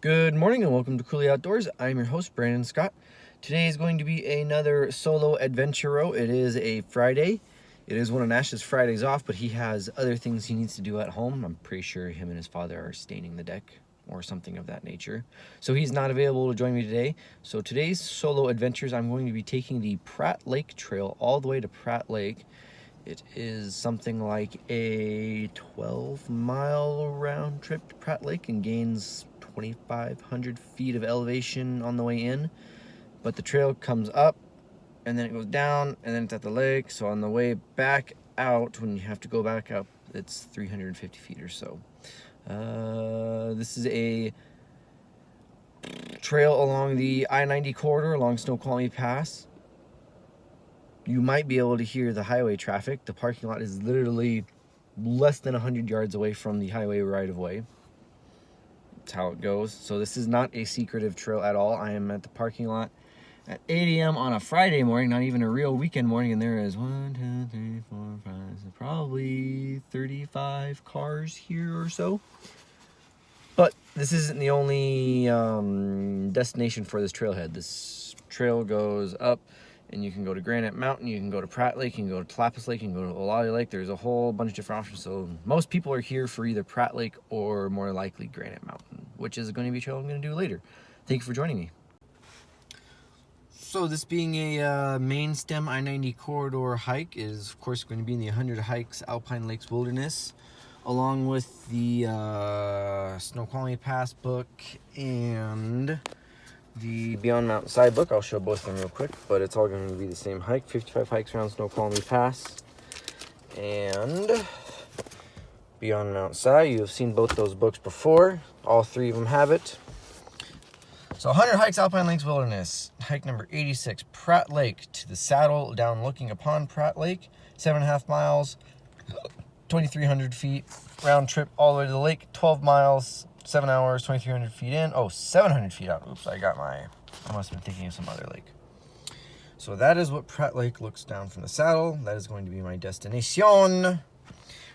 Good morning and welcome to Cooley Outdoors. I'm your host, Brandon Scott. Today is going to be another solo adventuro. It is a Friday. It is one of Nash's Fridays off, but he has other things he needs to do at home. I'm pretty sure him and his father are staining the deck or something of that nature. So he's not available to join me today. So today's solo adventures, I'm going to be taking the Pratt Lake Trail all the way to Pratt Lake. It is something like a 12-mile round trip to Pratt Lake and gains 2,500 feet of elevation on the way in, but the trail comes up and then it goes down and then it's at the lake. So on the way back out, when you have to go back up, it's 350 feet or so. This is a trail along the I-90 corridor along Snoqualmie Pass. You might be able to hear the highway traffic. The parking lot is literally less than 100 yards away from the highway right-of-way. That's how it goes. So this is not a secretive trail at all. I am at the parking lot at 8 a.m. on a Friday morning, not even a real weekend morning, and there is 1, 2, 3, 4, 5, so probably 35 cars here or so. But this isn't the only destination for this trailhead. This trail goes up, and you can go to Granite Mountain, you can go to Pratt Lake, you can go to Tlapas Lake, you can go to Olali Lake. There's a whole bunch of different options. So most people are here for either Pratt Lake or more likely Granite Mountain, which is going to be a trail I'm going to do later. Thank you for joining me. So this being a main stem I-90 corridor hike is of course going to be in the 100 Hikes Alpine Lakes Wilderness, along with the Snoqualmie Pass book and the Beyond Mountainside book. I'll show both of them real quick, but it's all going to be the same hike. 55 hikes around Snoqualmie Pass and Beyond Mountainside. You have seen both those books before. All three of them have it. So 100 Hikes Alpine Lakes Wilderness, hike number 86, Pratt Lake to the saddle, down looking upon Pratt Lake, 7.5 miles, 2,300 feet, round trip all the way to the lake, 12 miles, 7 hours, 2,300 feet in. Oh, 700 feet out. Oops, I must have been thinking of some other lake. So that is what Pratt Lake looks down from the saddle. That is going to be my destination.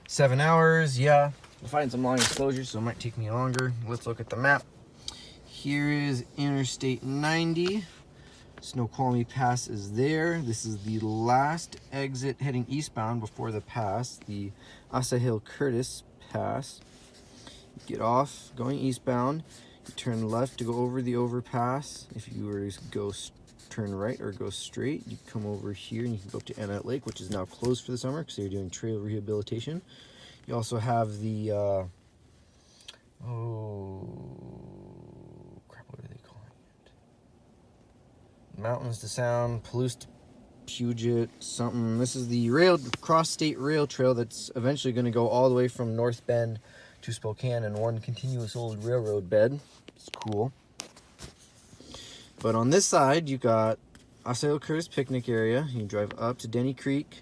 7 hours, yeah. We'll find some long exposures, so it might take me longer. Let's look at the map. Here is Interstate 90. Snoqualmie Pass is there. This is the last exit heading eastbound before the pass, the Asahel Curtis Pass. Get off going eastbound, you turn left to go over the overpass. If you were to go turn right or go straight, you come over here and you can go up to Annette Lake, which is now closed for the summer because they're doing trail rehabilitation. You also have the what are they calling it? Mountains to Sound, Palouse to Puget, something. This is the cross-state rail trail that's eventually going to go all the way from North Bend to Spokane in one continuous old railroad bed. It's cool. But on this side, you got Asahel Curtis picnic area. You can drive up to Denny Creek.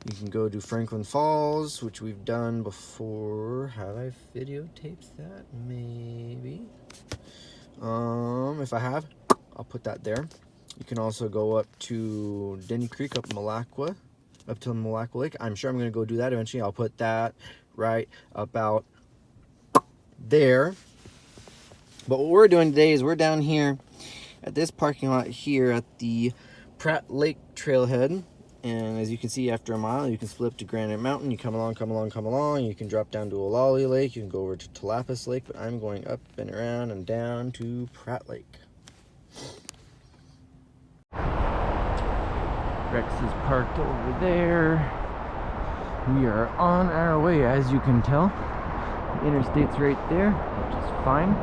You can go to Franklin Falls, which we've done before. Have I videotaped that? Maybe. If I have, I'll put that there. You can also go up to Denny Creek, up to Malacqua Lake. I'm sure I'm going to go do that eventually. I'll put that right about there. But what we're doing today is we're down here at this parking lot here at the Pratt Lake trailhead, and as you can see, after a mile you can split up to Granite Mountain. You come along, you can drop down to Olali Lake, you can go over to Tlapas Lake, but I'm going up and around and down to Pratt Lake. Rex is parked over there. We are on our way, as you can tell. The interstate's right there, which is fine.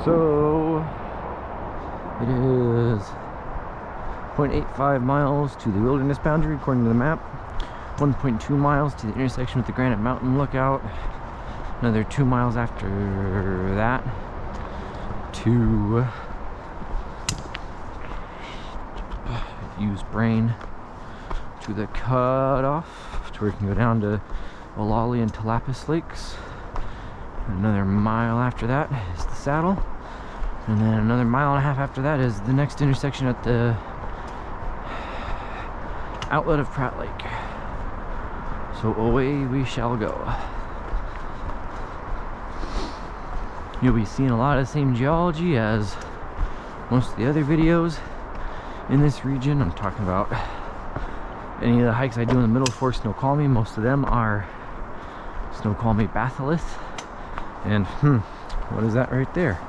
So it is 0.85 miles to the wilderness boundary according to the map. 1.2 miles to the intersection with the Granite Mountain Lookout. Another 2 miles after that to use brain to the cutoff to where you can go down to Olali and Tlapas Lakes. Another mile after that is the saddle, and then another mile and a half after that is the next intersection at the outlet of Pratt Lake. So away we shall go. You'll be seeing a lot of the same geology as most of the other videos in this region. I'm talking about any of the hikes I do in the middle of Fork Snoqualmie. Most of them are Snoqualmie batholith. And what is that right there?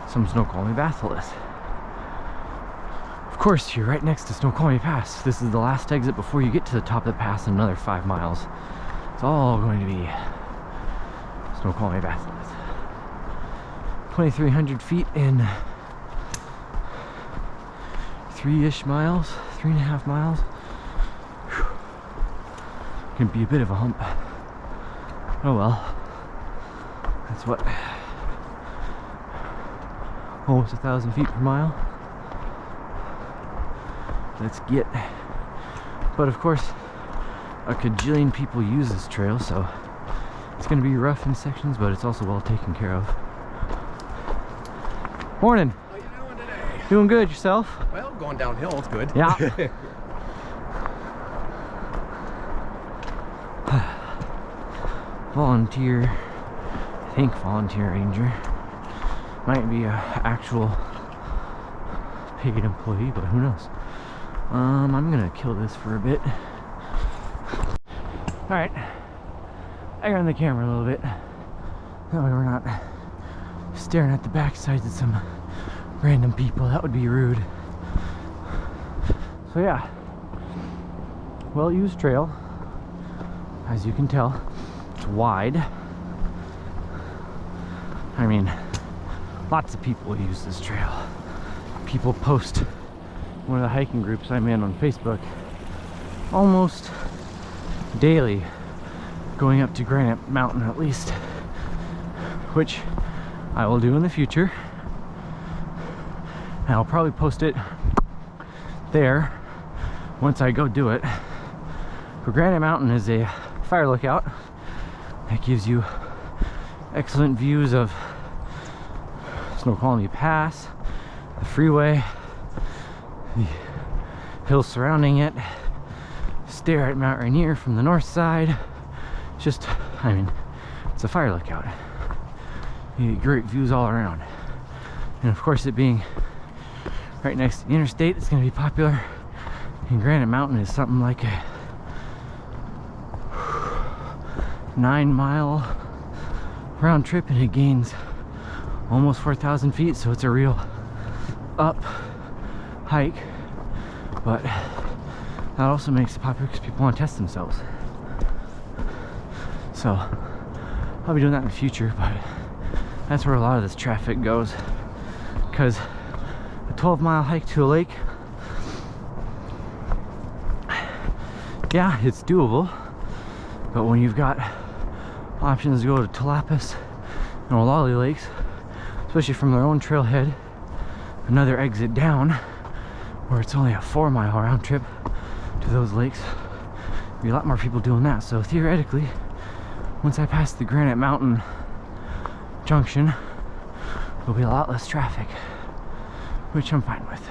Some Snoqualmie batholith. Of course, you're right next to Snoqualmie Pass. This is the last exit before you get to the top of the pass in another 5 miles. It's all going to be Snoqualmie batholith. 2,300 feet in 3-ish miles, 3.5 miles. Whew. Can be a bit of a hump. Oh well. That's what, almost 1,000 feet per mile. Let's get. But of course, a cajillion people use this trail, so it's going to be rough in sections, but it's also well taken care of. Morning. How you doing today? Doing good. Yourself? Well, going downhill. It's good. Yeah. Volunteer. I think volunteer ranger. Might be a actual paid employee, but who knows? I'm gonna kill this for a bit. Alright. I got on the camera a little bit. That way we're not staring at the backsides of some random people. That would be rude. So yeah. Well used trail. As you can tell, it's wide. I mean, lots of people use this trail. People post one of the hiking groups I'm in on Facebook almost daily, going up to Granite Mountain at least, which I will do in the future. And I'll probably post it there once I go do it. But Granite Mountain is a fire lookout that gives you excellent views of Snoqualmie Pass, the freeway, the hills surrounding it. Stare at Mount Rainier from the north side. Just, I mean, it's a fire lookout. You get great views all around. And of course, it being right next to the interstate, it's going to be popular. And Granite Mountain is something like a 9-mile round trip, and it gains almost 4,000 feet, so it's a real up hike. But that also makes it popular because people want to test themselves. So I'll be doing that in the future, but that's where a lot of this traffic goes, because a 12-mile hike to a lake, yeah, it's doable. But when you've got options to go to Talapas and Olali lakes, especially from their own trailhead, another exit down, where it's only a 4-mile round trip to those lakes, there'll be a lot more people doing that. So theoretically, once I pass the Granite Mountain junction, there'll be a lot less traffic, which I'm fine with.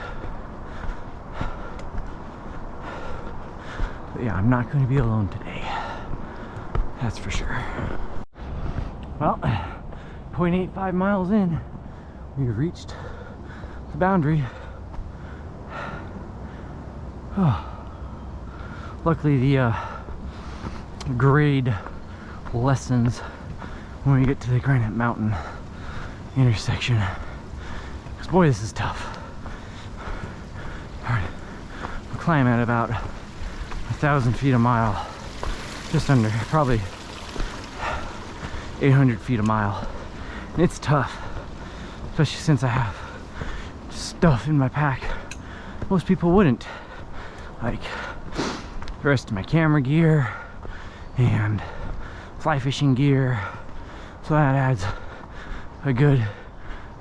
But yeah, I'm not going to be alone today. That's for sure. Well, 0.85 miles in, we've reached the boundary. Oh. Luckily, the grade lessens when we get to the Granite Mountain intersection. Because boy, this is tough. Alright, we're climbing at about 1,000 feet a mile. Just under, probably 800 feet a mile. And it's tough, especially since I have stuff in my pack most people wouldn't, like the rest of my camera gear and fly fishing gear. So that adds a good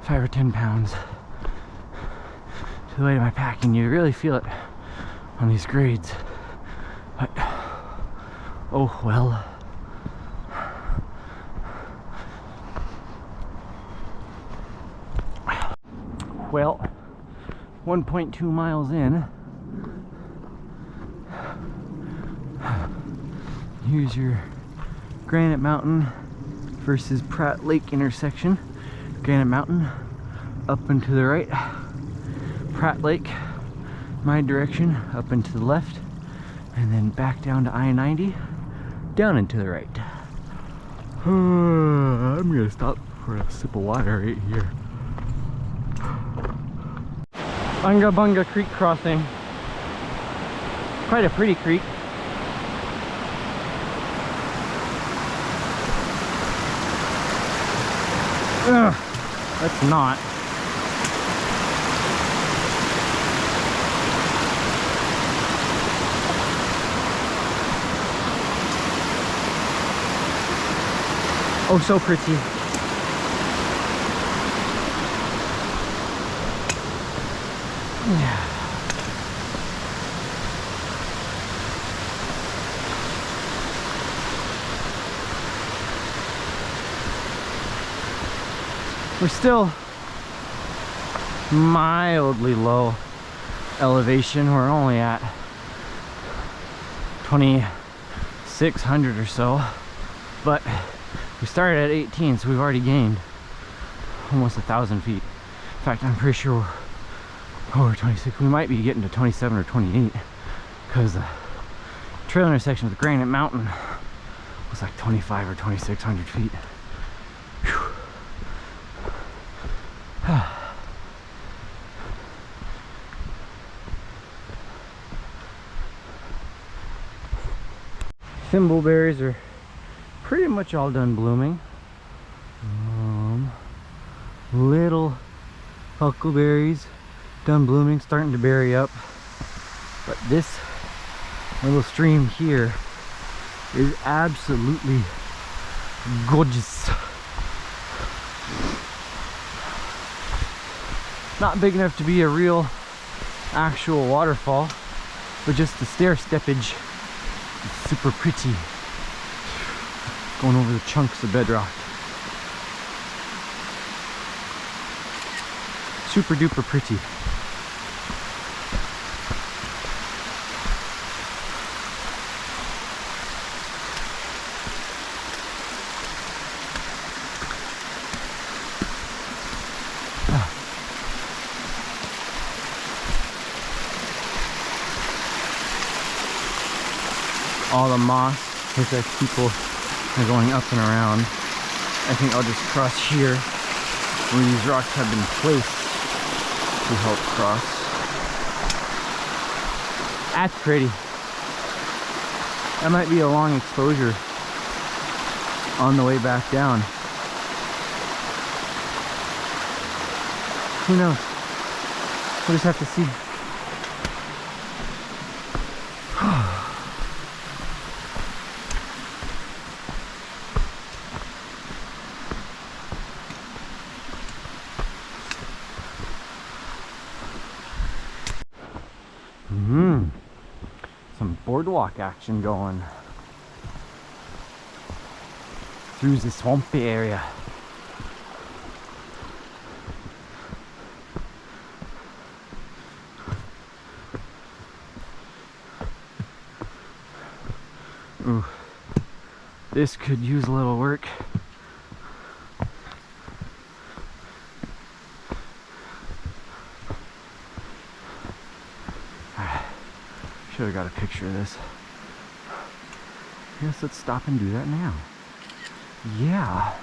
5 or 10 pounds to the weight of my pack, and you really feel it on these grades. But oh well. Well, 1.2 miles in. Here's your Granite Mountain versus Pratt Lake intersection. Granite Mountain, up and to the right. Pratt Lake, my direction, up and to the left. And then back down to I-90, down and to the right. I'm gonna stop for a sip of water right here. Unga Bunga Creek crossing. Quite a pretty creek. Ugh, that's not. Oh, so pretty. Yeah. We're still mildly low elevation. We're only at 2,600 or so, but we started at 18, so we've already gained almost 1,000 feet. In fact, I'm pretty sure we're over 26. We might be getting to 27 or 28 because the trail intersection with Granite Mountain was like 25 or 2,600 feet. Thimbleberries are pretty much all done blooming. Little huckleberries done blooming, starting to berry up. But this little stream here is absolutely gorgeous. Not big enough to be a real actual waterfall, but just the stair steppage is super pretty. Going over the chunks of bedrock. Super duper pretty. All the moss looks like people are going up and around. I think I'll just cross here where these rocks have been placed to help cross. That's pretty. That might be a long exposure on the way back down. Who knows? We'll just have to see. Some boardwalk action going through the swampy area. Ooh, this could use a little work. Should have got a picture of this. I guess let's stop and do that now. Yeah.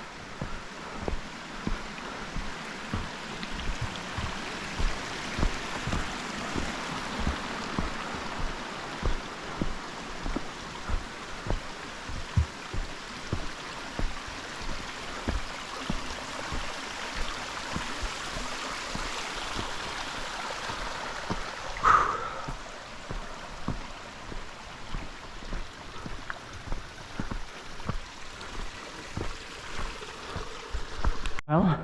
Well,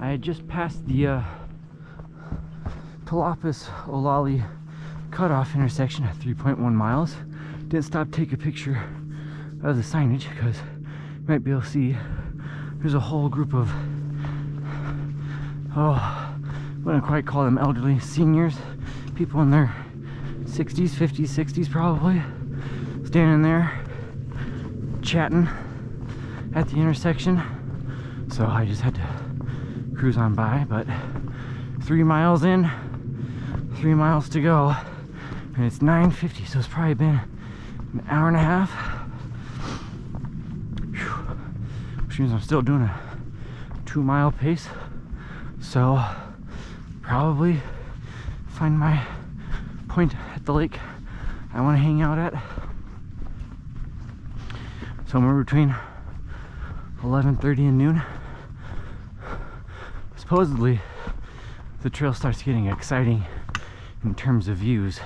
I had just passed the Talopas-Olali cutoff intersection at 3.1 miles. Didn't stop to take a picture of the signage because you might be able to see there's a whole group of, I wouldn't quite call them elderly, seniors, people in their 60s, 50s, 60s probably, standing there chatting at the intersection. So I just had to cruise on by, but 3 miles in, 3 miles to go, and it's 9:50, so it's probably been an hour and a half. Whew. Which means I'm still doing a 2-mile pace, so probably find my point at the lake I want to hang out at somewhere between 11:30 and noon. Supposedly the trail starts getting exciting in terms of views.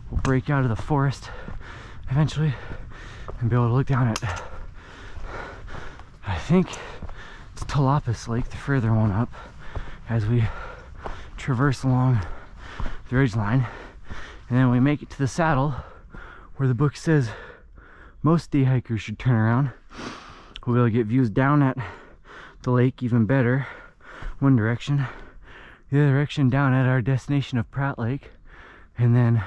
We'll break out of the forest eventually and be able to look down at, I think it's Talapis Lake, the further one up, as we traverse along the ridgeline. And then we make it to the saddle where the book says most day hikers should turn around. We'll be able to get views down at the lake even better, one direction, the other direction down at our destination of Pratt Lake, and then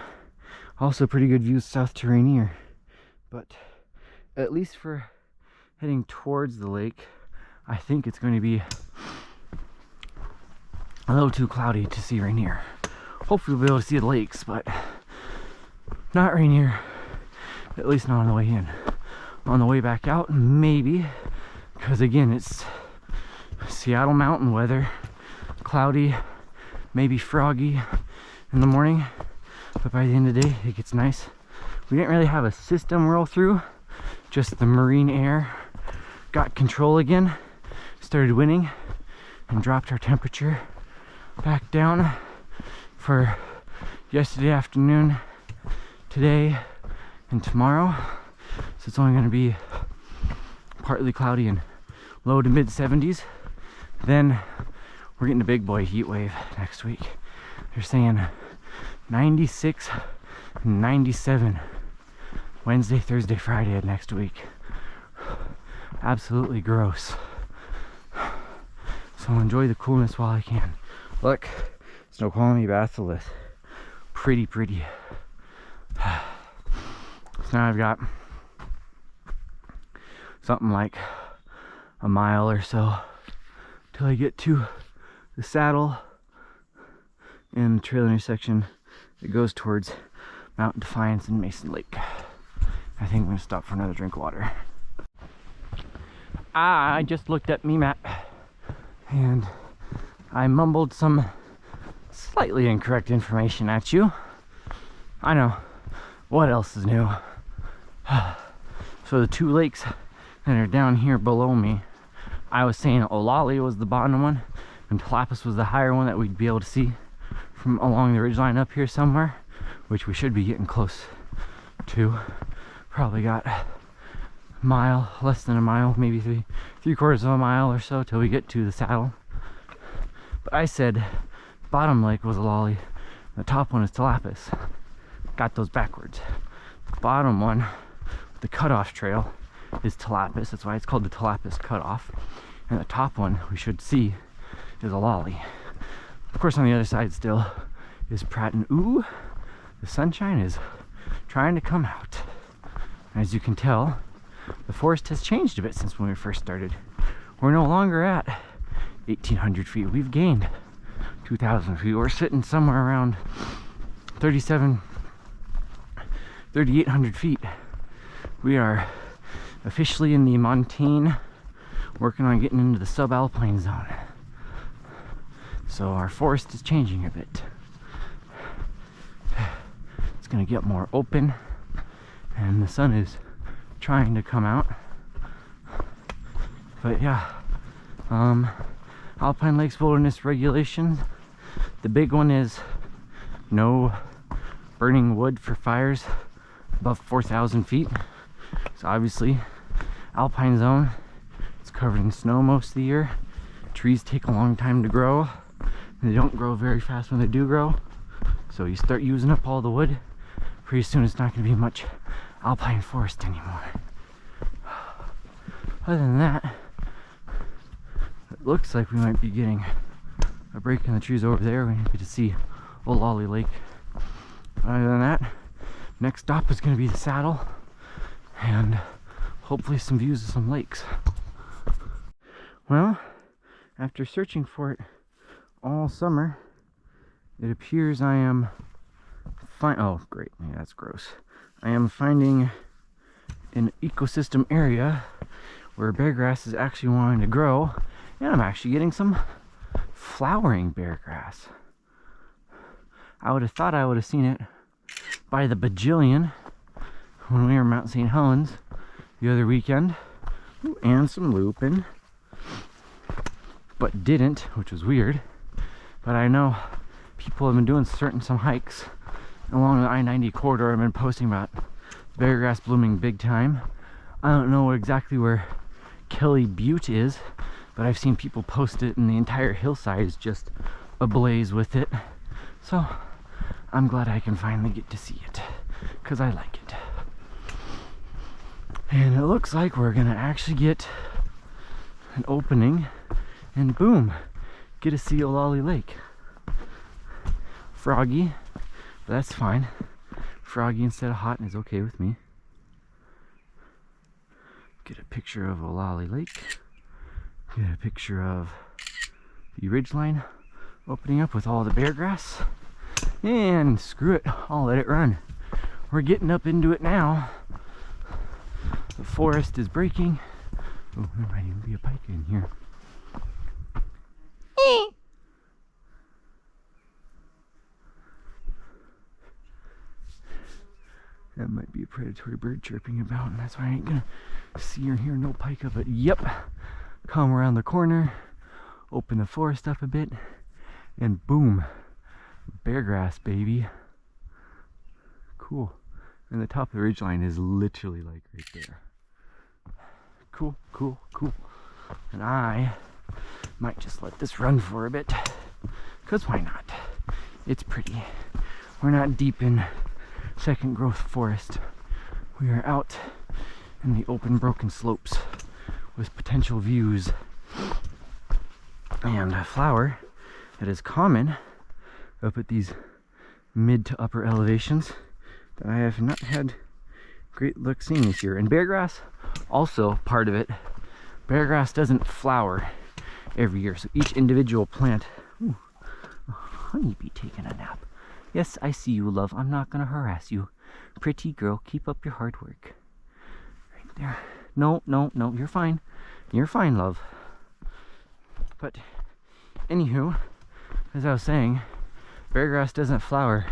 also pretty good views south to Rainier. But at least for heading towards the lake, I think it's going to be a little too cloudy to see Rainier. Hopefully we'll be able to see the lakes, but not Rainier, at least not on the way in. On the way back out, maybe, because again, it's Seattle mountain weather, cloudy, maybe froggy in the morning, but by the end of the day it gets nice. We didn't really have a system roll through, just the marine air got control again, started winning, and dropped our temperature back down for yesterday afternoon, today, and tomorrow. So it's only going to be partly cloudy and low to mid 70s. Then we're getting a big boy heat wave next week. They're saying 96 and 97 Wednesday, Thursday, Friday of next week. Absolutely gross. So enjoy the coolness while I can. Look, Snoqualmie batholith. Pretty. So now I've got something like a mile or so till I get to the saddle and the trail intersection that goes towards Mount Defiance and Mason Lake. I think I'm gonna stop for another drink of water. I just looked at me map and I mumbled some slightly incorrect information at you. I know, what else is new? So the two lakes that are down here below me, I was saying Olali was the bottom one and Talapis was the higher one that we'd be able to see from along the ridgeline up here somewhere, which we should be getting close to. Probably got a mile, less than a mile, maybe three-quarters of a mile or so till we get to the saddle. But I said bottom lake was Olali, the top one is Talapis. Got those backwards. The bottom one, the cutoff trail, is Talapis. That's why it's called the Talapis cutoff. And the top one we should see is Olali. Of course, on the other side still is Pratt, and ooh, the sunshine is trying to come out. As you can tell, the forest has changed a bit since when we first started. We're no longer at 1,800 feet. We've gained 2,000 feet. We're sitting somewhere around 3,800 feet. We are officially in the montane, working on getting into the subalpine zone. So our forest is changing a bit. It's gonna get more open and the sun is trying to come out. But yeah, Alpine Lakes wilderness regulations. The big one is no burning wood for fires above 4,000 feet. So obviously, alpine zone, it's covered in snow most of the year. Trees take a long time to grow. And they don't grow very fast when they do grow. So you start using up all the wood, pretty soon it's not going to be much alpine forest anymore. Other than that, it looks like we might be getting a break in the trees over there. We get to see Olali Lake. Other than that, next stop is going to be the saddle and hopefully some views of some lakes. Well, after searching for it all summer, it appears I am oh great, yeah, that's gross. I am finding an ecosystem area where bear grass is actually wanting to grow, and I'm actually getting some flowering bear grass. I would have thought I would have seen it by the bajillion when we were Mount St. Helens the other weekend. Ooh, and some lupin, but didn't, which was weird. But I know people have been doing some hikes along the I-90 corridor. I've been posting about bear grass blooming big time. I don't know exactly where Kelly Butte is, but I've seen people post it, and the entire hillside is just ablaze with it. So I'm glad I can finally get to see it, because I like it. And it looks like we're gonna actually get an opening, and boom, get to see Olali Lake. Froggy, but that's fine. Froggy instead of hot is okay with me. Get a picture of Olali Lake. Get a picture of the ridgeline opening up with all the bear grass. And screw it, I'll let it run. We're getting up into it now. The forest is breaking. Oh, there might even be a pike in here. That might be a predatory bird chirping about, and that's why I ain't gonna see or hear no pike up it. Yep, come around the corner, open the forest up a bit, and boom, bear grass, baby. Cool. And the top of the ridgeline is literally like right there. Cool, cool, cool. And I might just let this run for a bit, because why not? It's pretty. We're not deep in second growth forest. We are out in the open broken slopes with potential views. And a flower that is common up at these mid to upper elevations that I have not had great luck seeing this year. And bear grass, also part of it. Bear grass doesn't flower every year, so each individual plant. Ooh, a honeybee taking a nap. Yes, I see you, love. I'm not gonna harass you. Pretty girl, keep up your hard work. Right there. No, no, no, you're fine. You're fine, love. But, anywho, as I was saying, bear grass doesn't flower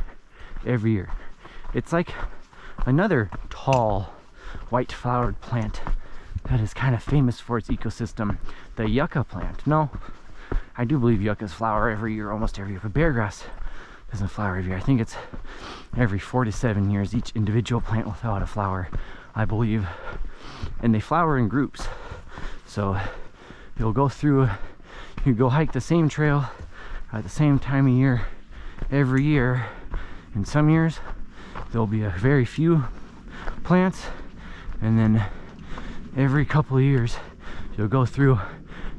every year. It's like another tall, white flowered plant that is kind of famous for its ecosystem, the yucca plant. No, I do believe yuccas flower every year, almost every year, but bear grass doesn't flower every year. I think it's every 4 to 7 years each individual plant will throw out a flower, I believe. And they flower in groups. So you'll go through, you go hike the same trail at the same time of year every year. In some years there'll be a very few plants, and then every couple of years you'll go through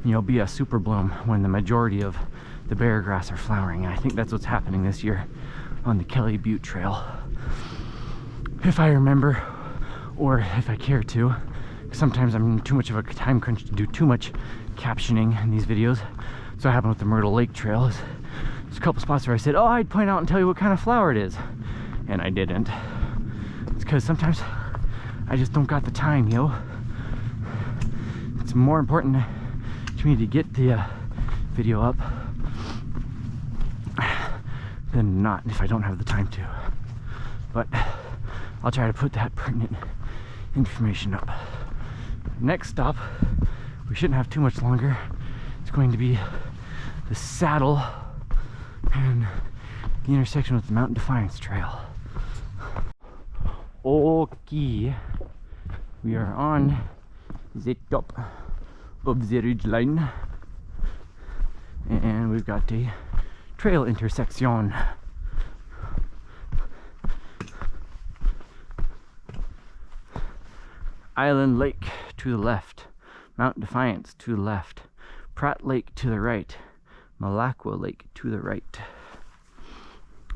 and you'll be a super bloom when the majority of the bear grass are flowering. And I think that's what's happening this year on the Kelly Butte Trail, if I remember, or if I care to. Sometimes I'm in too much of a time crunch to do too much captioning in these videos. So what happened with the Myrtle Lake Trail is there's a couple spots where I said, oh, I'd point out and tell you what kind of flower it is, and I didn't. It's because sometimes I just don't got the time, yo. It's more important to me to get the video up than not if I don't have the time to. But I'll try to put that pertinent information up. Next stop, we shouldn't have too much longer. It's going to be the saddle and the intersection with the Mountain Defiance Trail. Okay, we are on the top of the ridgeline, and we've got a trail intersection. Island Lake to the left, Mount Defiance to the left, Pratt Lake to the right, Malacqua Lake to the right.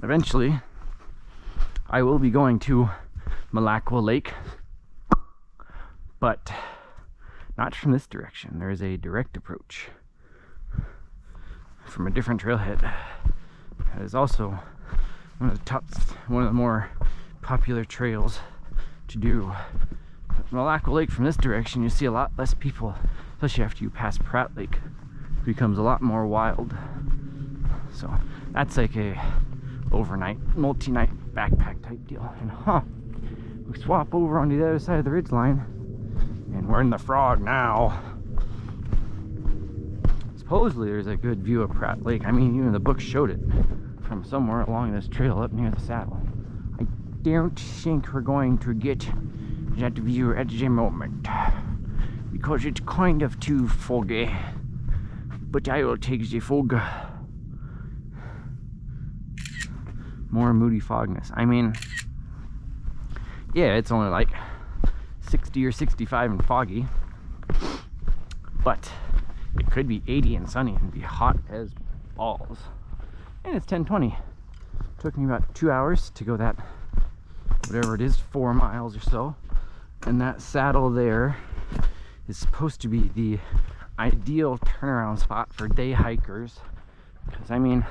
Eventually, I will be going to Malacqua Lake, but not from this direction. There is a direct approach. from a different trailhead. That is also one of the more popular trails to do. But Malacca Lake from this direction, you see a lot less people, especially after you pass Pratt Lake. It becomes a lot more wild. So that's like a overnight, multi-night backpack type deal. And we swap over onto the other side of the ridgeline, and we're in the Frog now. Supposedly there's a good view of Pratt Lake. I mean, even the book showed it from somewhere along this trail up near the saddle. I don't think we're going to get that view at the moment because it's kind of too foggy. But I will take the fog. More moody fogness. I mean, yeah, it's only like 60 or 65 and foggy, but it could be 80 and sunny and be hot as balls. And it's 10:20. Took me about 2 hours to go that, whatever it is, 4 miles or so. And that saddle there is supposed to be the ideal turnaround spot for day hikers. Because I mean,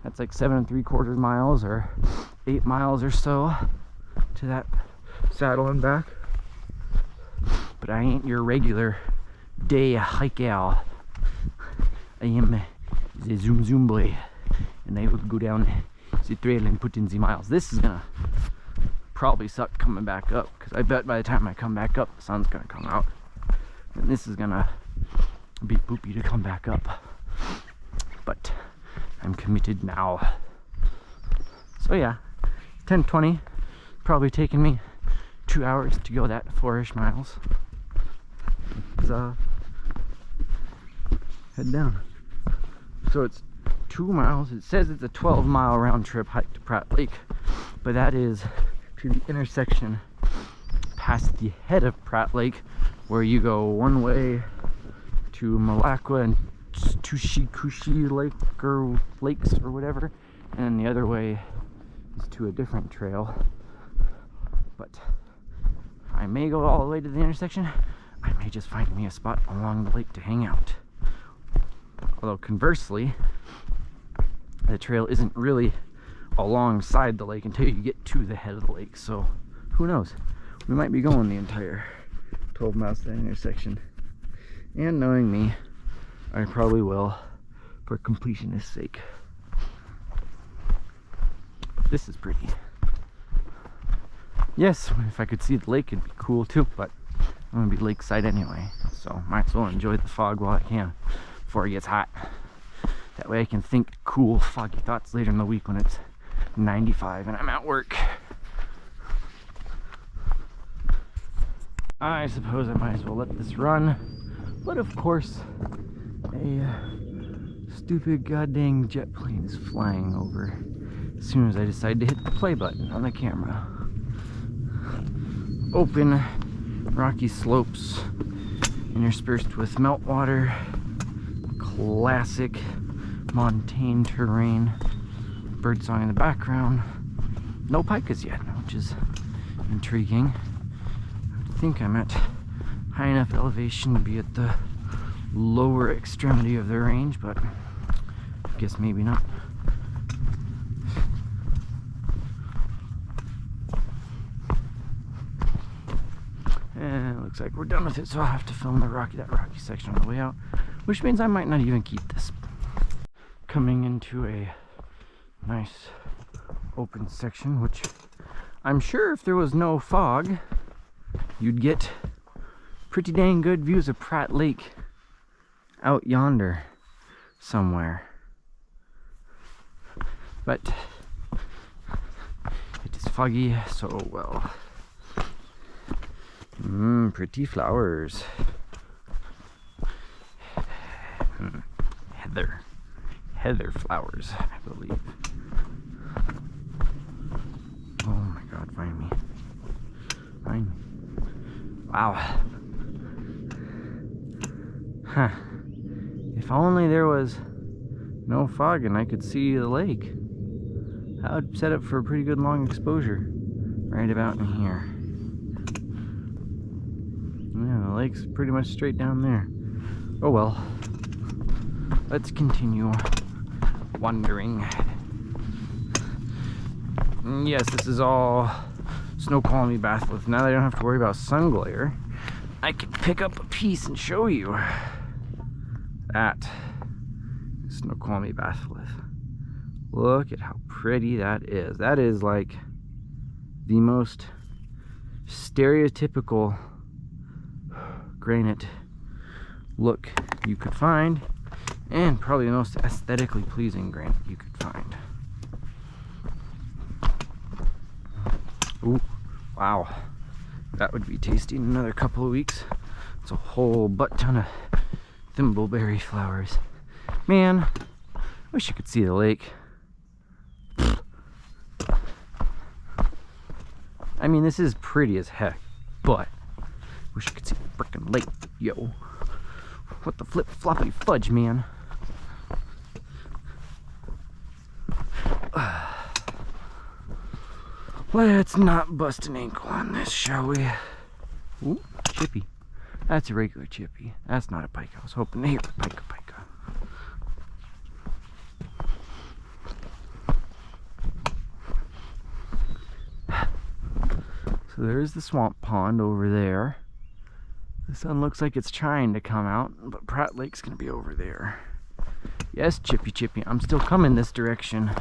that's like 7 3/4 miles or 8 miles or so to that saddle and back. But I ain't your regular day hike owl. I am the zoom boy, and I will go down the trail and put in the miles. This is gonna probably suck coming back up, because I bet by the time I come back up, the sun's gonna come out, and this is gonna be poopy to come back up. But I'm committed now. So yeah, 10:20. Probably taking me 2 hours to go that 4-ish miles. So head down. So it's 2 miles. It says it's a 12-mile round trip hike to Pratt Lake, but that is to the intersection past the head of Pratt Lake, where you go one way to Malacca and Tushikushi Lake or lakes or whatever, and the other way is to a different trail. But I may go all the way to the intersection. I may just find me a spot along the lake to hang out. Although conversely, the trail isn't really alongside the lake until you get to the head of the lake. So who knows? We might be going the entire 12 miles to that intersection. And knowing me, I probably will, for completionist's sake. This is pretty. Yes, if I could see the lake, it'd be cool too, but I'm gonna be lakeside anyway, so might as well enjoy the fog while I can before it gets hot. That way I can think cool, foggy thoughts later in the week when it's 95 and I'm at work. I suppose I might as well let this run, but of course a stupid goddamn jet plane is flying over as soon as I decide to hit the play button on the camera. Open rocky slopes interspersed with meltwater, classic montane terrain, birdsong in the background. No pikas yet, which is intriguing. I think I'm at high enough elevation to be at the lower extremity of the range, but I guess maybe not. And it looks like we're done with it, so I'll have to film that rocky section on the way out, which means I might not even keep this. Coming into a nice open section, which I'm sure if there was no fog, you'd get pretty dang good views of Pratt Lake out yonder somewhere. But it is foggy, so well. Pretty flowers. Heather flowers, I believe. Oh my god, find me. Find me. Wow. Huh. If only there was no fog and I could see the lake. That would set up for a pretty good long exposure right about in here. Yeah, the lake's pretty much straight down there. Oh well. Let's continue wondering. Yes, this is all Snoqualmie batholith. Now that I don't have to worry about sun glare, I can pick up a piece and show you. That is Snoqualmie batholith. Look at how pretty that is. That is like the most stereotypical granite look you could find, and probably the most aesthetically pleasing granite you could find. Ooh, wow, that would be tasty in another couple of weeks. It's a whole butt ton of thimbleberry flowers. Man, I wish you could see the lake. I mean, this is pretty as heck, but wish you could see the frickin' lake, yo. What the flip floppy fudge, man. Let's not bust an ankle on this, shall we? Ooh, chippy. That's a regular chippy. That's not a pike. I was hoping to hear a pike. So there's the swamp pond over there. The sun looks like it's trying to come out, but Pratt Lake's gonna be over there. Yes, chippy, I'm still coming this direction.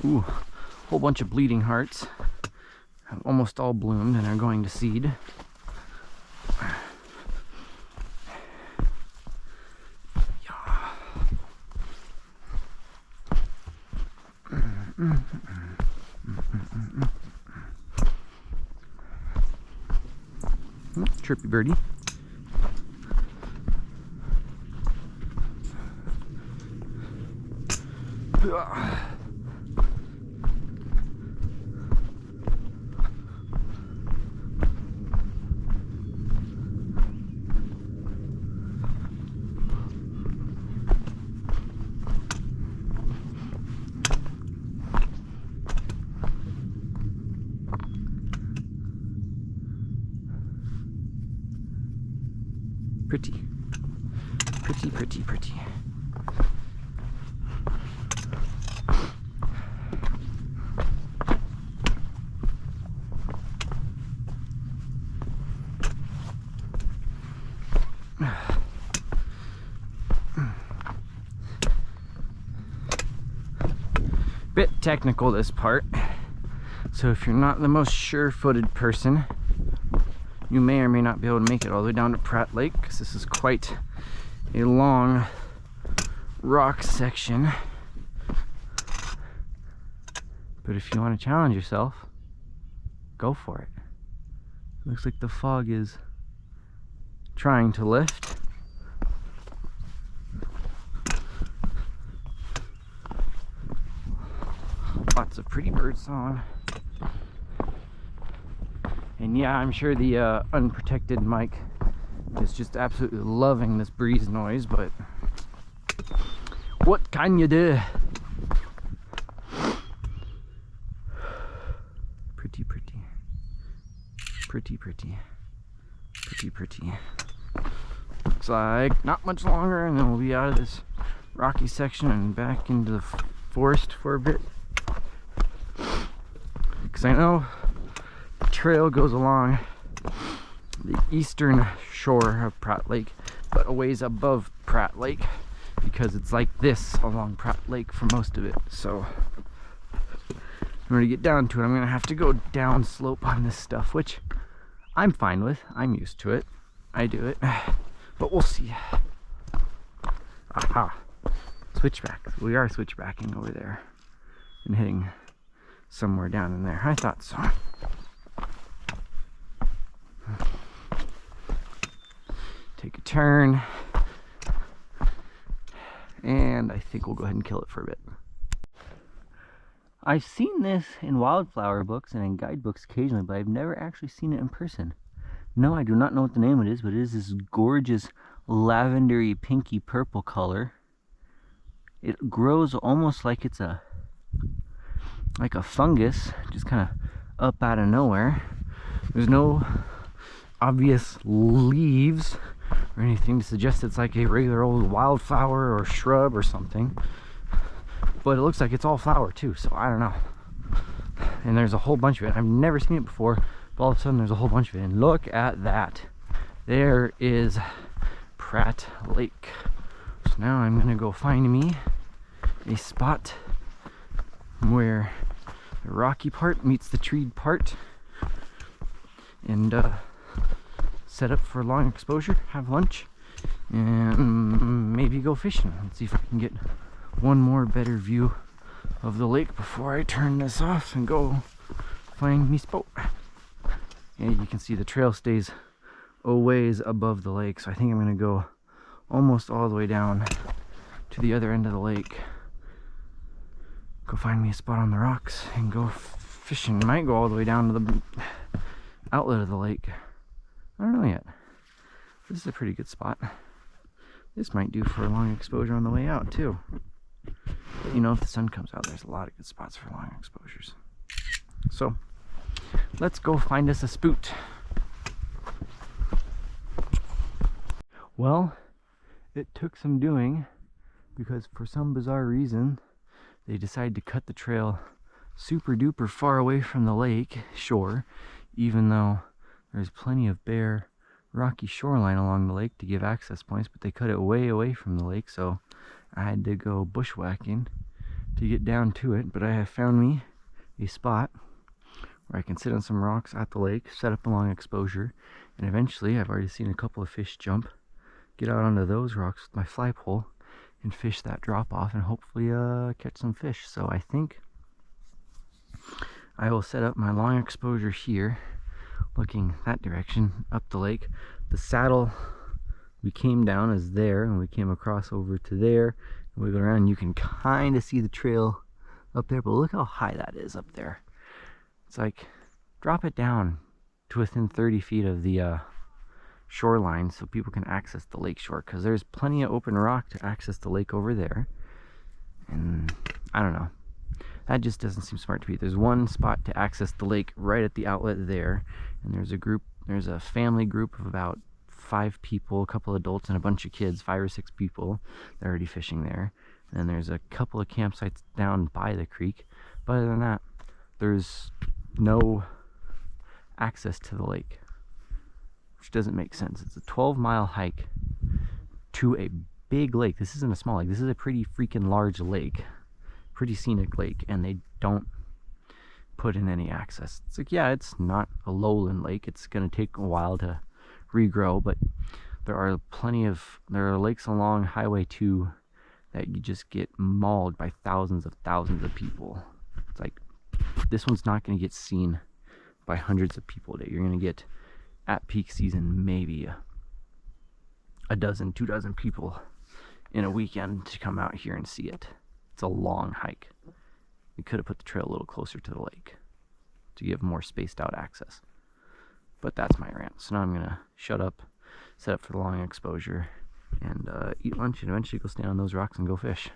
Ooh, whole bunch of bleeding hearts. Have almost all bloomed and are going to seed. Chirpy birdie. Pretty. Bit technical, this part, so if you're not the most sure-footed person, you may or may not be able to make it all the way down to Pratt Lake, because this is quite a long rock section. But if you want to challenge yourself, go for it. Looks like the fog is trying to lift. Lots of pretty bird song. And yeah, I'm sure the unprotected mic is just absolutely loving this breeze noise, but what can you do? Pretty. Looks like not much longer and then we'll be out of this rocky section and back into the forest for a bit. Because I know the trail goes along the eastern shore of Pratt Lake, but a ways above Pratt Lake, because it's like this along Pratt Lake for most of it. So in order to get down to it, I'm gonna have to go down slope on this stuff, which I'm fine with. I'm used to it. I do it, but we'll see. Aha, switchback. We are switchbacking over there and hitting somewhere down in there. I thought so. Take a turn, and I think we'll go ahead and kill it for a bit. I've seen this in wildflower books and in guidebooks occasionally, but I've never actually seen it in person. No, I do not know what the name it is, but it is this gorgeous lavendery pinky purple color. It grows almost like it's a fungus, just kind of up out of nowhere. There's no obvious leaves or anything to suggest it's like a regular old wildflower or shrub or something. But it looks like it's all flower too, so I don't know. And there's a whole bunch of it. I've never seen it before, but all of a sudden there's a whole bunch of it. And look at that. There is Pratt Lake. So now I'm gonna go find me a spot where the rocky part meets the treed part, and set up for long exposure, have lunch, and maybe go fishing. Let's see if I can get one more better view of the lake before I turn this off and go find me spot. And you can see the trail stays a ways above the lake, so I think I'm gonna go almost all the way down to the other end of the lake, go find me a spot on the rocks and go fishing. Might go all the way down to the outlet of the lake. I don't know yet. This is a pretty good spot. This might do for a long exposure on the way out too. But, you know, if the sun comes out, there's a lot of good spots for long exposures. So let's go find us a spoot. Well, it took some doing, because for some bizarre reason they decided to cut the trail super duper far away from the lake shore, even though there's plenty of bare rocky shoreline along the lake to give access points, but they cut it way away from the lake, so I had to go bushwhacking to get down to it. But I have found me a spot where I can sit on some rocks at the lake, set up a long exposure, and eventually, I've already seen a couple of fish jump, get out onto those rocks with my fly pole and fish that drop off and hopefully catch some fish. So I think I will set up my long exposure here, looking that direction up the lake. The saddle we came down is there, and we came across over to there and wiggle around. You can kind of see the trail up there, but look how high that is up there. It's like, drop it down to within 30 feet of the shoreline so people can access the lake shore, because there's plenty of open rock to access the lake over there. And I don't know, that just doesn't seem smart to me. There's one spot to access the lake right at the outlet there, and there's a family group of about 5 people, a couple adults and a bunch of kids, 5 or 6 people. They're already fishing there. And then there's a couple of campsites down by the creek, but other than that, there's no access to the lake, which doesn't make sense. It's a 12-mile hike to a big lake. This isn't a small lake. This is a pretty freaking large lake, pretty scenic lake, and they don't put in any access. It's like, yeah, it's not a lowland lake. It's going to take a while to regrow, but there are lakes along Highway 2 that you just get mauled by thousands of people. It's like, this one's not going to get seen by hundreds of people a day. You're going to get, at peak season, maybe a dozen, 2 dozen people in a weekend to come out here and see it. It's a long hike. We could have put the trail a little closer to the lake to give more spaced out access. But that's my rant. So now I'm going to shut up, set up for the long exposure, and eat lunch, and eventually go stand on those rocks and go fish.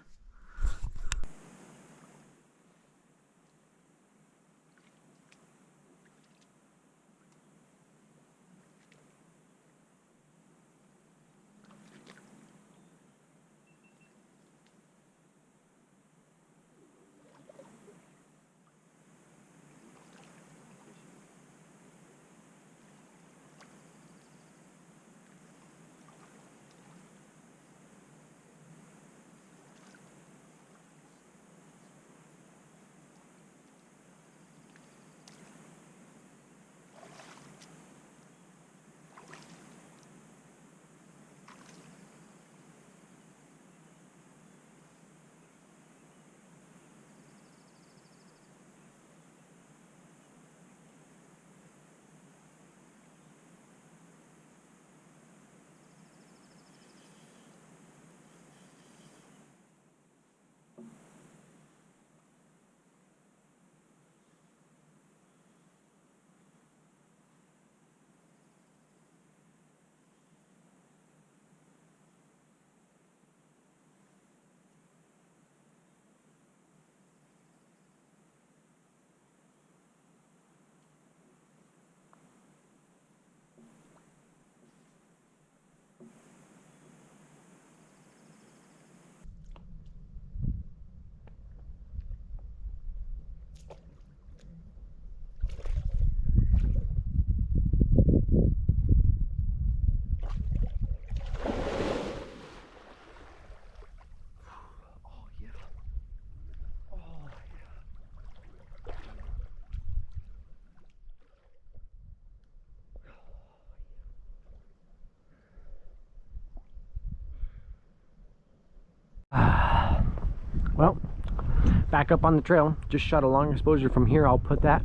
back up on the trail. Just shot a long exposure from here. I'll put that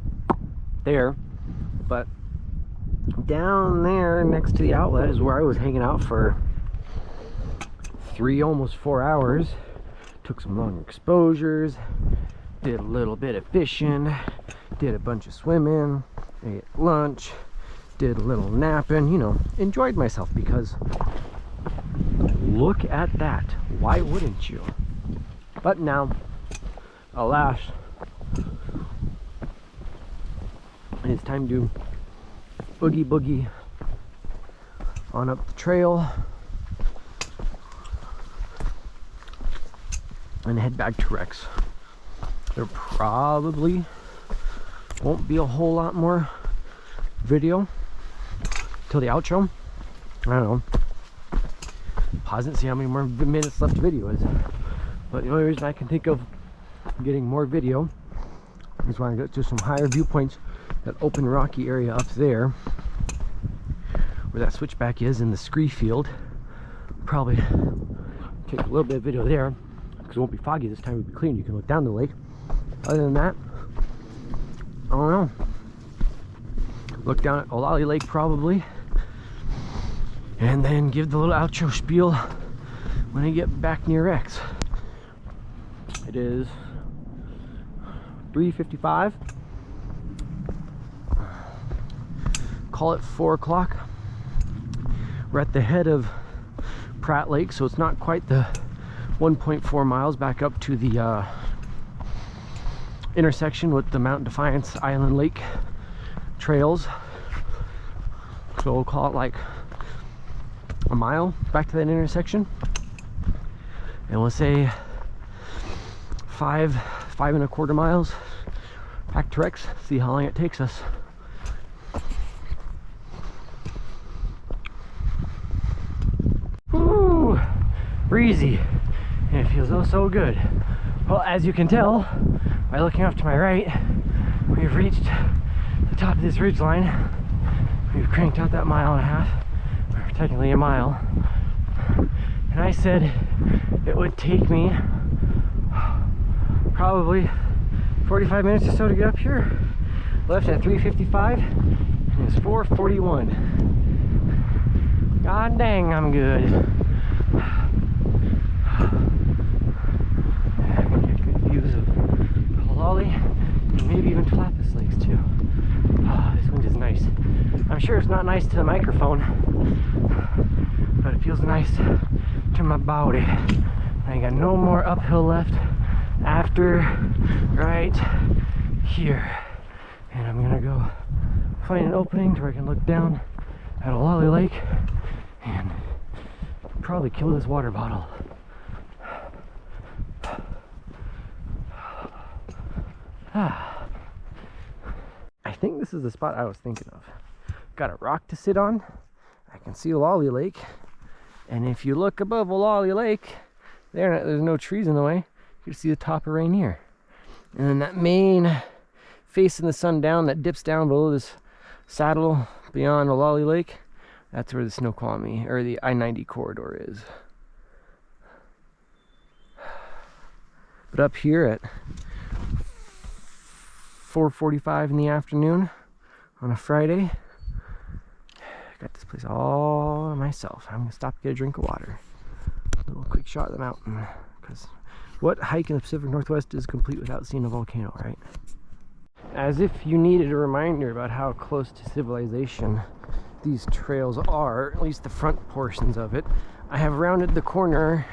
there. But down there next to the outlet is where I was hanging out for 3, almost 4 hours. Took some long exposures, did a little bit of fishing, did a bunch of swimming, ate lunch, did a little napping, you know, enjoyed myself, because look at that. Why wouldn't you? But now, alas, it's time to boogie on up the trail and head back to Rex. There probably won't be a whole lot more video till the outro. I don't know. Pause and see how many more minutes left video is. But the only reason I can think of getting more video is when I get to some higher viewpoints, that open rocky area up there where that switchback is in the scree field. Probably take a little bit of video there, because it won't be foggy this time. It'll be clean. You can look down the lake. Other than that, I don't know. Look down at Olali Lake probably, and then give the little outro spiel when I get back near Rex. It is 3:55. Call it 4 o'clock. We're at the head of Pratt Lake, so it's not quite the 1.4 miles back up to the intersection with the Mount Defiance Island Lake trails. So we'll call it like a mile back to that intersection, and we'll say 5.25 miles back to Rex. See how long it takes us. Woo! Breezy, and it feels oh so good. Well, as you can tell by looking off to my right, we've reached the top of this ridgeline. We've cranked out that 1.5 miles, or technically a mile. And I said it would take me probably 45 minutes or so to get up here. Left at 3:55 and it's 4:41. God dang, I'm good. I can get good views of Olali and maybe even Tlapas Lakes too. Oh, this wind is nice. I'm sure it's not nice to the microphone, but it feels nice to my body. I got no more uphill left after right here. And I'm gonna go find an opening to where I can look down at Olali Lake and probably kill this water bottle. I think this is the spot I was thinking of. Got a rock to sit on. I can see Olali Lake, and if you look above Olali Lake, there's no trees in the way. You can see the top of Rainier, and then that main facing the sun down that dips down below this saddle beyond Olali Lake. That's where the Snoqualmie, or the I-90 corridor is. But up here at 4:45 in the afternoon on a Friday, I got this place all to myself. I'm gonna stop and get a drink of water. A little quick shot of the mountain, because what hike in the Pacific Northwest is complete without seeing a volcano, right? As if you needed a reminder about how close to civilization these trails are, at least the front portions of it, I have rounded the corner,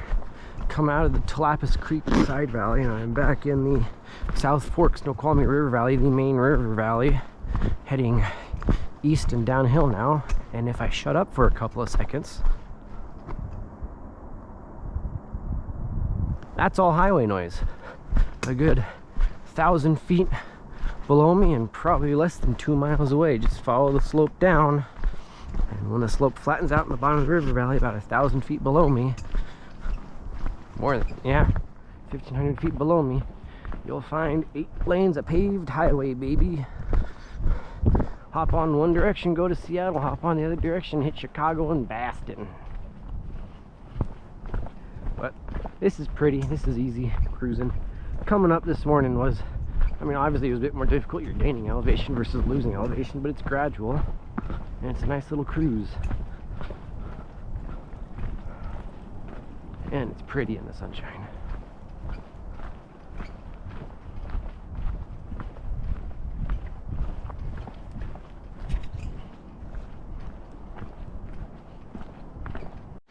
come out of the Tlapas Creek side valley, and I'm back in the South Fork Snoqualmie River Valley, the main river valley, heading east and downhill now. And if I shut up for a couple of seconds, that's all highway noise. A good 1,000 feet below me and probably less than 2 miles away. Just follow the slope down, and when the slope flattens out in the bottom of the river valley about 1,000 feet below me, more than, yeah, 1,500 feet below me, you'll find 8 lanes of paved highway, baby. Hop on one direction, go to Seattle, hop on the other direction, hit Chicago and Boston. But this is pretty, this is easy cruising. coming up this morning was, I mean, obviously it was a bit more difficult. You're gaining elevation versus losing elevation, but it's gradual, and it's a nice little cruise. And it's pretty in the sunshine.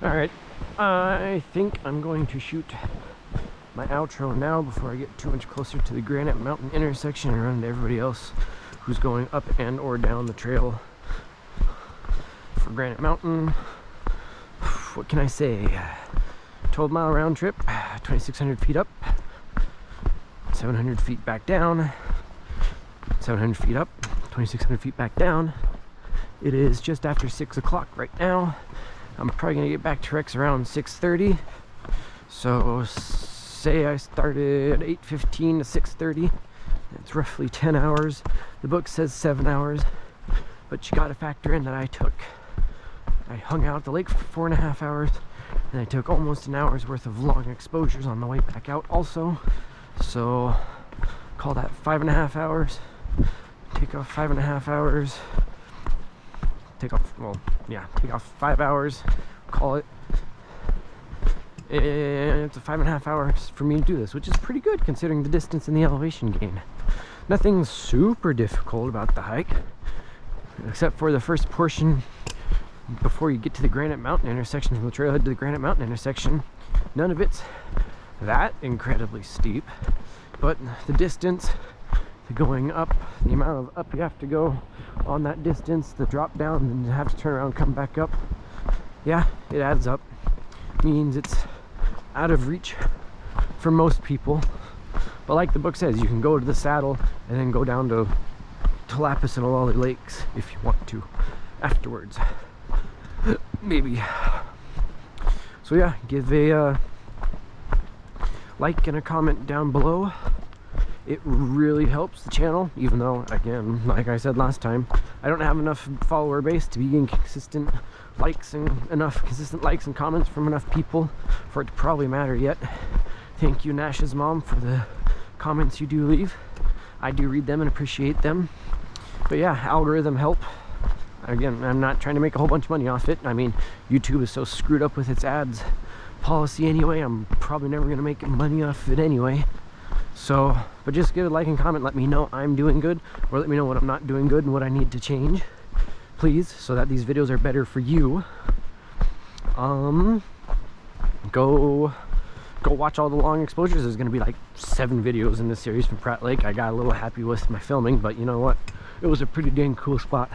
Alright, I think I'm going to shoot my outro now before I get too much closer to the Granite Mountain intersection and run into everybody else who's going up and or down the trail for Granite Mountain. What can I say? 12-mile round trip, 2,600 feet up, 700 feet back down, 700 feet up, 2,600 feet back down. It is just after 6 o'clock right now. I'm probably gonna get back to Rex around 6:30. So say I started 8:15 to 6:30. It's roughly 10 hours. The book says 7 hours, but you gotta factor in that I hung out at the lake for 4.5 hours, and I took almost an hour's worth of long exposures on the way back out also. So call that 5.5 hours. Take off 5.5 hours. Take off 5 hours, call it. And it's 5.5 hours for me to do this, which is pretty good considering the distance and the elevation gain. Nothing super difficult about the hike, except for the first portion before you get to the Granite Mountain intersection, from the trailhead to the Granite Mountain intersection. None of it's that incredibly steep, but the distance, the going up, the amount of up you have to go on that distance, the drop down, and then have to turn around and come back up, yeah, it adds up. Means it's out of reach for most people, but like the book says, you can go to the Saddle and then go down to Lapis and Olali Lakes if you want to afterwards, maybe. So yeah, give a like and a comment down below. It really helps the channel, even though, again, like I said last time, I don't have enough follower base to be getting consistent likes and comments from enough people for it to probably matter yet. Thank you, Nash's mom, for the comments you do leave. I do read them and appreciate them. But yeah, algorithm help. Again, I'm not trying to make a whole bunch of money off it. I mean, YouTube is so screwed up with its ads policy anyway, I'm probably never going to make money off it anyway. So, but just give a like and comment, let me know I'm doing good, or let me know what I'm not doing good and what I need to change, please, so that these videos are better for you. Go watch all the long exposures. There's gonna be like 7 videos in this series from Pratt Lake. I got a little happy with my filming, but you know what? It was a pretty dang cool spot.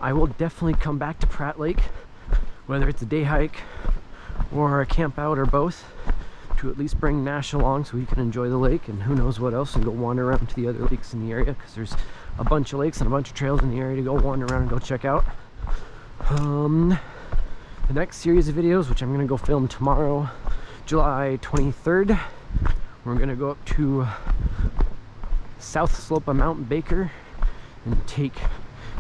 I will definitely come back to Pratt Lake, whether it's a day hike or a camp out or both, to at least bring Nash along so he can enjoy the lake and who knows what else, and go wander around to the other lakes in the area, because there's a bunch of lakes and a bunch of trails in the area to go wander around and go check out. The next series of videos, which I'm going to go film tomorrow, July 23rd, we're going to go up to south slope of Mount Baker and take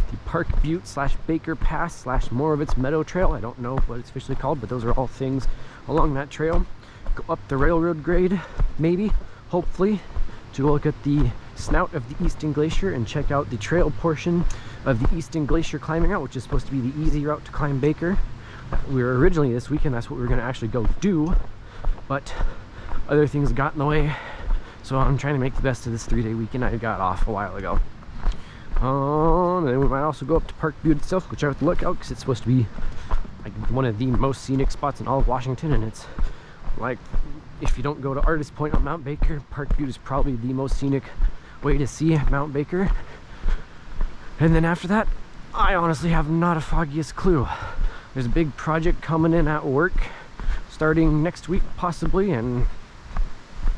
the Park Butte / Baker Pass / more of its Meadow Trail. I don't know what it's officially called, but those are all things along that trail. Go up the railroad grade, maybe, hopefully, to look at the snout of the Easton Glacier and check out the trail portion of the Easton Glacier climbing route, which is supposed to be the easy route to climb Baker. We were originally this weekend, that's what we were going to actually go do, but other things got in the way, so I'm trying to make the best of this 3-day weekend I got off a while ago. And then we might also go up to Park Butte itself, which I have to look out, because it's supposed to be like one of the most scenic spots in all of Washington, and it's like, if you don't go to Artist Point on Mount Baker, Park Butte is probably the most scenic way to see Mount Baker. And then after that, I honestly have not a foggiest clue. There's a big project coming in at work starting next week possibly, and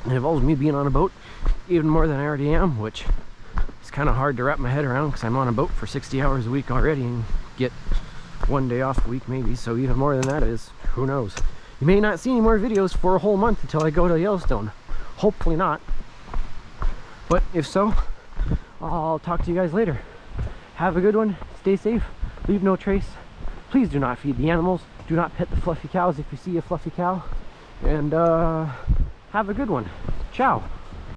it involves me being on a boat even more than I already am, which is kind of hard to wrap my head around because I'm on a boat for 60 hours a week already and get 1 day off a week maybe, so even more than that is, who knows. You may not see any more videos for a whole month until I go to Yellowstone. Hopefully not. But if so, I'll talk to you guys later. Have a good one. Stay safe. Leave no trace. Please do not feed the animals. Do not pet the fluffy cows if you see a fluffy cow. And have a good one. Ciao.